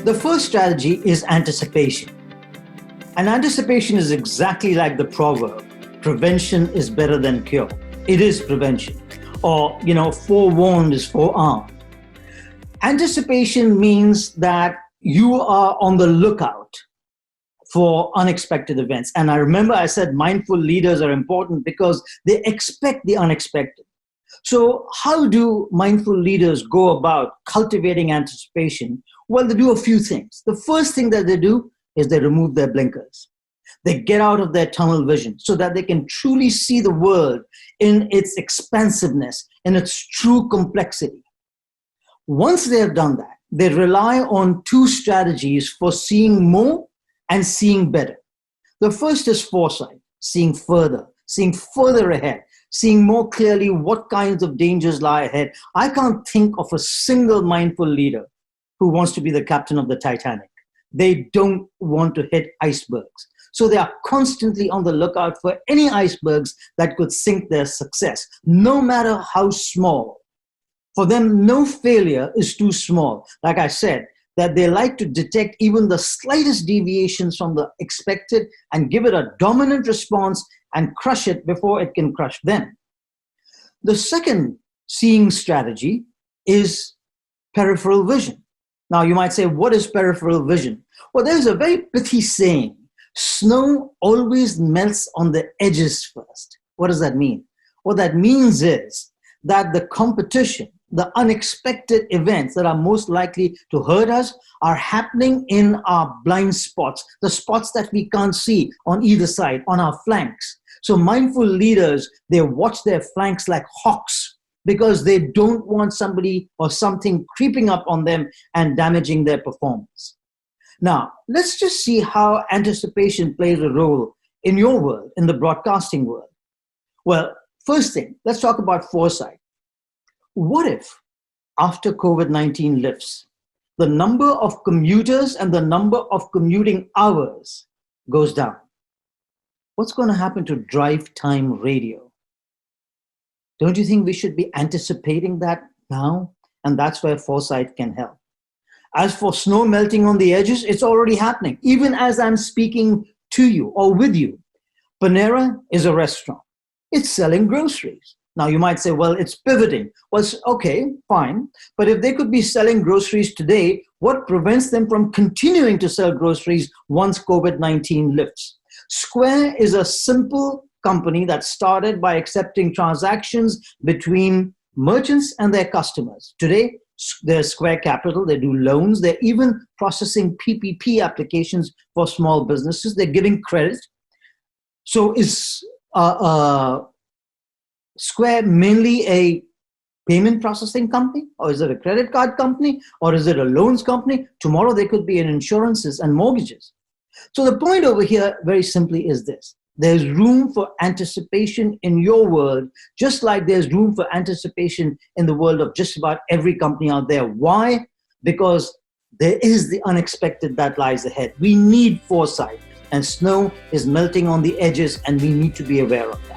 The first strategy is anticipation. And anticipation is exactly like the proverb, prevention is better than cure. It is prevention. Or, forewarned is forearmed. Anticipation means that you are on the lookout for unexpected events. And I remember I said mindful leaders are important because they expect the unexpected. So how do mindful leaders go about cultivating anticipation? Well, they do a few things. The first thing that they do is they remove their blinkers. They get out of their tunnel vision so that they can truly see the world in its expansiveness, in its true complexity. Once they have done that, they rely on two strategies for seeing more and seeing better. The first is foresight, seeing further ahead, seeing more clearly what kinds of dangers lie ahead. I can't think of a single mindful leader who wants to be the captain of the Titanic. They don't want to hit icebergs. So they are constantly on the lookout for any icebergs that could sink their success, no matter how small. For them, no failure is too small. Like I said, that they like to detect even the slightest deviations from the expected and give it a dominant response and crush it before it can crush them. The second seeing strategy is peripheral vision. Now you might say, what is peripheral vision? Well, there's a very pithy saying, snow always melts on the edges first. What does that mean? What that means is that the competition, the unexpected events that are most likely to hurt us are happening in our blind spots, the spots that we can't see on either side, on our flanks. So mindful leaders, they watch their flanks like hawks because they don't want somebody or something creeping up on them and damaging their performance. Now, let's just see how anticipation plays a role in your world, in the broadcasting world. Well, first thing, let's talk about foresight. What if, after COVID-19 lifts, the number of commuters and the number of commuting hours goes down? What's going to happen to drive time radio? Don't you think we should be anticipating that now? And that's where foresight can help. As for snow melting on the edges, it's already happening, even as I'm speaking to you or with you. Panera is a restaurant. It's selling groceries. Now you might say, well, it's pivoting. Well, okay, fine. But if they could be selling groceries today, what prevents them from continuing to sell groceries once COVID-19 lifts? Square is a simple company that started by accepting transactions between merchants and their customers. Today, they're Square Capital, they do loans, they're even processing PPP applications for small businesses, they're giving credit. So is Square mainly a payment processing company, or is it a credit card company, or is it a loans company? Tomorrow they could be in insurances and mortgages. So the point over here very simply is this. There's room for anticipation in your world, just like there's room for anticipation in the world of just about every company out there. Why? Because there is the unexpected that lies ahead. We need foresight, and snow is melting on the edges, and we need to be aware of that.